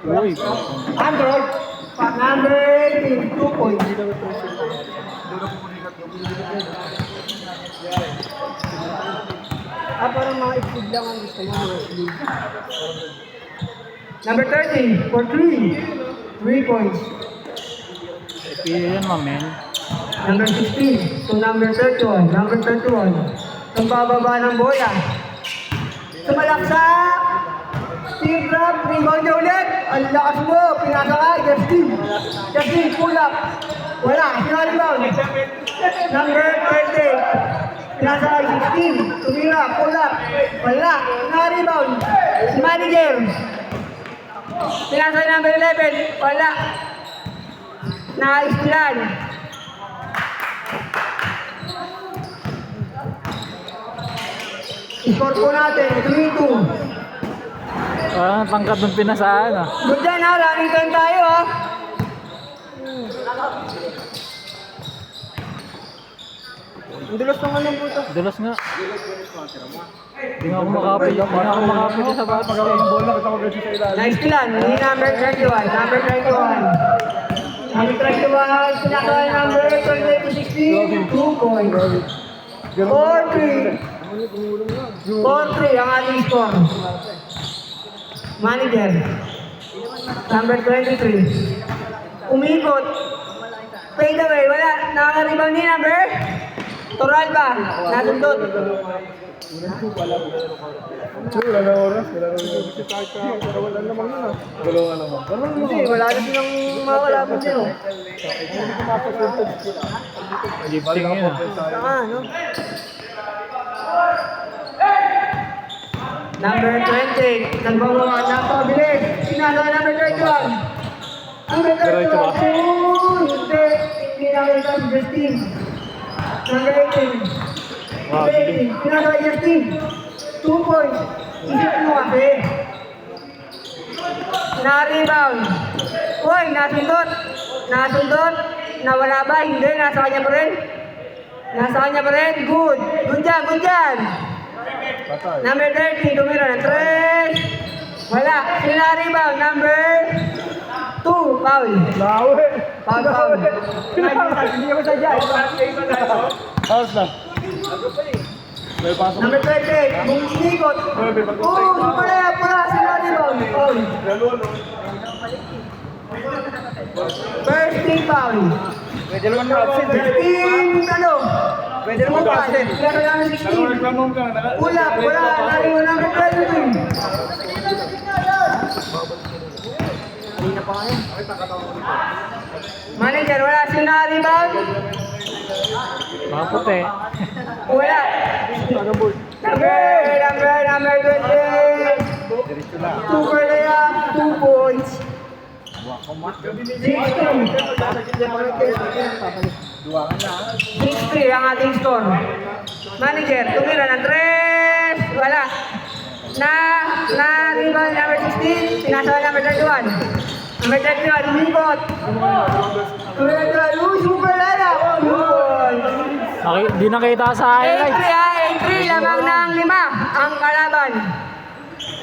Uy. Android. Number 18, 2 points. Parang mga iklig lang ang gusto mo. Number 30, for 3 points. Pili yan, mamen. Number 16 to number 31. Number 31. Nagbababa ng bola. Sumalaksak. Team drop. Rebound niya ulit. Ang lakas mo. Pinasa ka. Justin. Justin, pull up. Wala. Rebound. Number 20. Pinasa ka 16. Tumira. Pull up. Wala. Rebound. Si manager. Pinasa ka number 11. Wala. Na-islan. Score po natin, 3-2. Parang tangkad ng pinasaan ah. Good dyan ha, running time tayo ha. Ang dulas naman ng buto. Dulas nga. Hindi nga ako makapit. Hindi nga ako makapit sa bata. Nice plan, ni number 31. Number 31. Number 31, sinakal number 28 to 16. 2 points. 4-3. 4-3 ang ating score. Manager. Number 23. Umikot. Fade away. Wala. Nakaka-rebound ni number. Toralba. Natundot. Wala na oras. Wala na oras. Pero wala naman yun ah. Dalawa naman. Hindi. Wala na silang mga kalaban din. Lifting yun ah. Saka, no? Number 20. Nagbabawa. Napakabilis. Sinalo number 31. Number 31. Hindi. Hindi namin sa Justin. Number 18. Wow, sige. Sinalo Justin. 2 points. Isip mo kasi. Na-rebound. Uy, nasundot. Nasundot. Nawala ba? Hindi. Nasa kanya pa rin. Nasa kanya pa rin. Good. Good dyan. Good dyan. Number 30, tumira ng 3. Wala. Sina-rebound. Number 2, foul. Lawe! Foul, foul. Hindi ako sadya. House na. May pasok. Number 28, bumisikot. Pula, pula. Sina-rebound. Foul. First team foul. Pwede naman absent. Team, ano? Pwede naman absent. Kaya namin 16. Pula, pula. Nariwan number 23. Manager, wala sina-rebound. Mga puti. Wala. Number 20. Super layup, 2 points. 6-3 ang ating score. Manager, tumira ng 3. Wala. Na-rebound number 16. Pinasa number 31. Number 31, umikot. Number 31, super layup. 2 points. Di nakita sa highlights. 8-3 lamang ng 5 ang kalaban.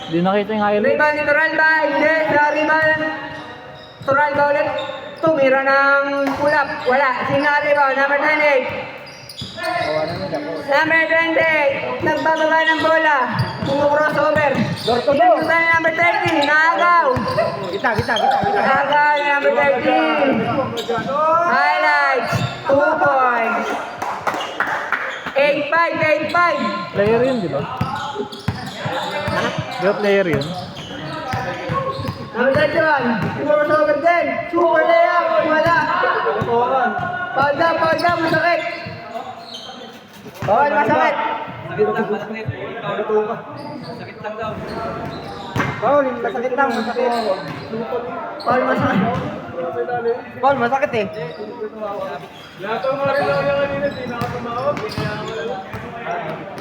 Di nakita yung highlights. Rebound ni Toralba, hindi. Sa rebound, Toralba ulit. Tumira ng pull-up. Wala. Sina-rebound, number 28. Number 20, nagbababa ng bola. Crossover. Pinagpunta ni number 30, naagaw. Naagaw ni number 30. Highlights, 2 points. 8-5. Player yun, di ba? Di ba player yun? Number 31, crossover din. Super layup, wala. Foul down, masakit. Foul, masakit. Foul, masakit lang, masakit. Foul, masakit. Foul, masakit eh.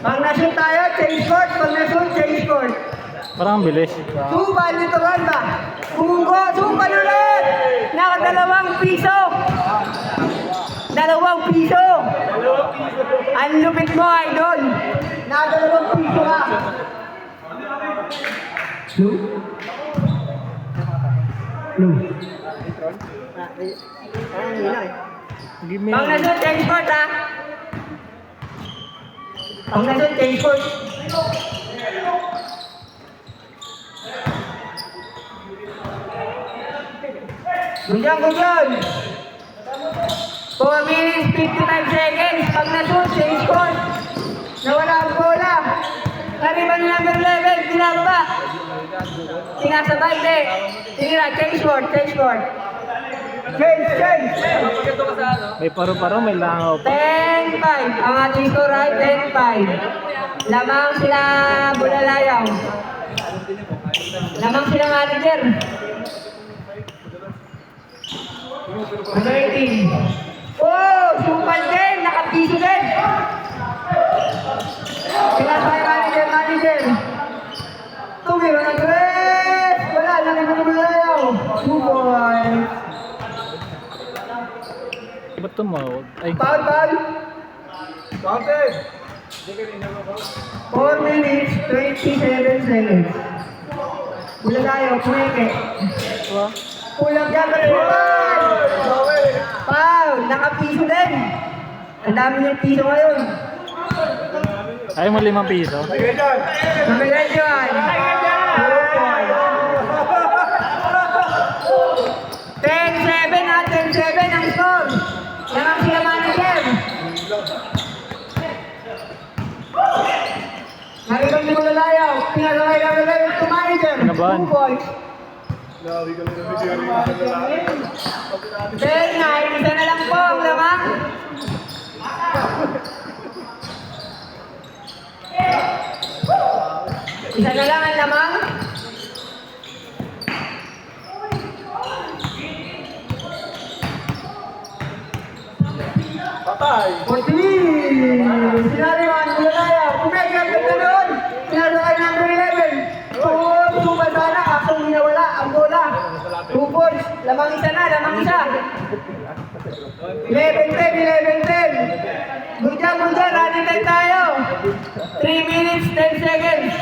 Pag na-shoot tayo, change court. Pag na-shoot, change court. Parang ang bilis. Suban dito ba? Bumunggo, suban ulit! Nakadalawang piso! 2 piso! Ang lupit mo, idol! Nakadalawang piso ka! Blue. Parang hina eh. Give me. Pang nasun, change court ha. Pang nasun, change court. Gujan. 4 minutes, 55 seconds. Pag nasun, change court. Nawala ang bola. Kariban ng number 11, binababa. Sinasabay, hindi. Tinira, change court. Change. May paru-paro, may langaw pa. 10-5. Ang ating score ay 10-5. Lamang sila Bulalayaw. Lamang sila manager. Number 18. Oh! Super game! Nakapiso din! Sila tayo manager. Tumiro ng tres! Wala! Nalibig ng Bulalayaw. 2 points. Ba't tumawag? Ay, Foul. Counted! 4 minutes, 27 seconds. Pula tayo, pumeke. Pulang dyan, kalimutan! Foul! Nakapiso din! Ang dami niyang piso ngayon. ayaw mo 5 piso? Namilan yun! 10-7 ha, 10-7 ang score. Lamang sila manager. Naribang ni Bulalayaw. Pinasakay lang nila yung to manager. Kinabahan. 2 points. Lawi ka lang ng Jerry sa lalaki. 10-9, isa na lang po ang lamang. Isa na lang ang lamang. Patay! 14! Sinariwan, Bulalayaw. Pumegrap na doon. Sinasakay number 11. Tumal sana, kaso minawala ang bola. 2 points. Lamang isa. 11-10. Bujan, running time tayo. 3 minutes, 10 seconds.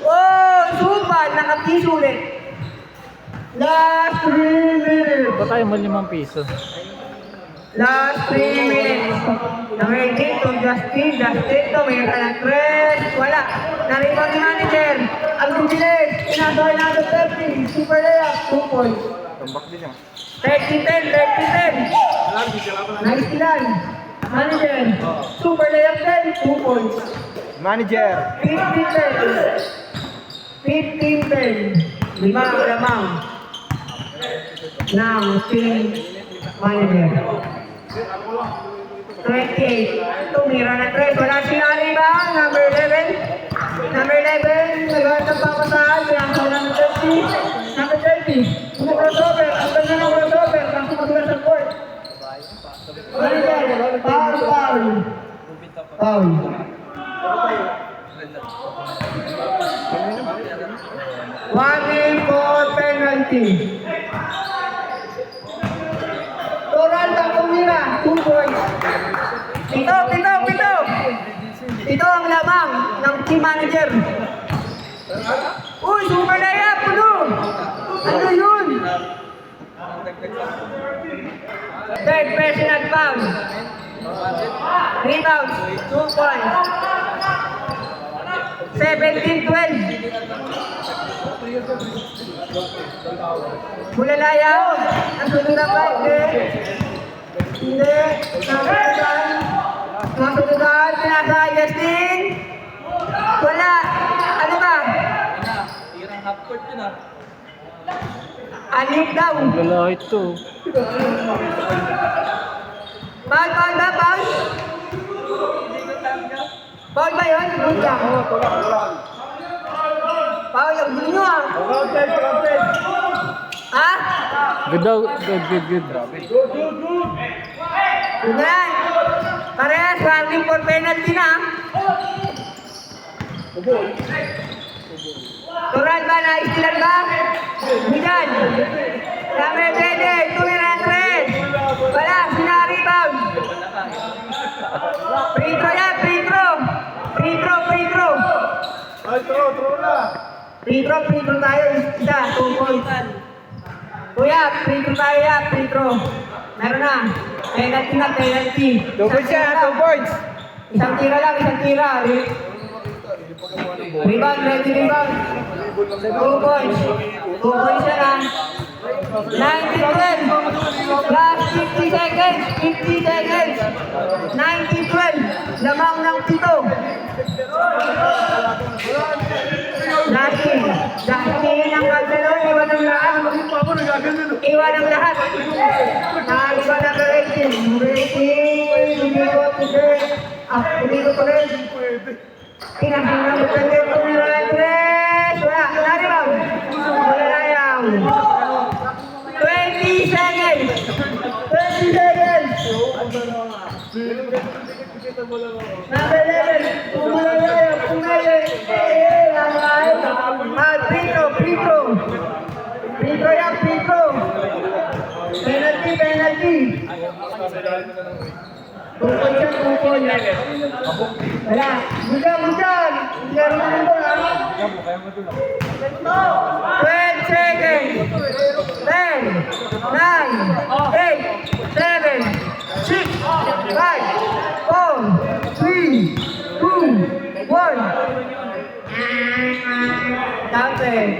Oh, super! Nakapiso ulit. Last 3 minutes. Ba't ayaw mo 5 piso? Last 3 minutes. Nangyayin to Justin to may ng tres. Wala. Naribang ni manager. Ang bibilis. Pinasakay na ng 30. Super layup. 2 points. Tambak din yan. 30-10. Nice kilan. Manager. Super layup 10. 2 points. Manager! 15-10. 5 lamang. Ng team manager. 28. Tumira na 3. Wala sinari ba? Number 11. Nagawin ng papasahan. Pinasok na ng 30. Number 30. Crossover. Ang ganda ng crossover. Ang sumagulat sa court. Manager. Foul. 1 minute for penalty. Toralda tumira, 2 points. Pito. Ito ang lamang ng team manager. Uy, super layup, puno. Ano yun? Third personal foul. Rebounds, 2 points. 17-12. Bulalayaw. Ang sunugan ba? Hindi. Nasunugan. Pinasa Justin. Wala. Ano ba? Alip daw. Lalaki to. Foul ba? Foul ba yun? Good lang. Foul ang gulo nyo ah. Counted! Ha? Good daw. Good. Good na yan. Parehas, running for penalty na. Turan ba? Naistilan ba? Bidan. Dami pwede. Tumiran rin. Wala, sinarebound. Free throw yan, free throw. Ay, throw na! Free throw tayo. Isa, 2 points. Kuya, free throw tayo yan, free throw. Meron na. Penalty. 2 points yan, 2 points. Isang tira lang, isang tira. Rebound, ready rebound. 2 points. 2 points yan ha. 90-12. Last 50 seconds. 50 seconds. 90-12. Lamang ng 7. Dati ang kagano, iwan ang lahat. Iwan ang lahat. Nakaliwa na ka rating. Umigot ko rin. Pinagbilang mo tayo kung nire-press. Wala, naribaw. Wala ayaw. 20 seconds. 20 seconds. Number 11. Pumalayaw. Free throw. Free throw yan, free throw. Penalty. 2 points yan, 2 points. Wala. Bujan. Laro mo nito, ha? 12 seconds. 10, 9, 8, 7, 6, 5, 4, 3, 2, 1. Dante.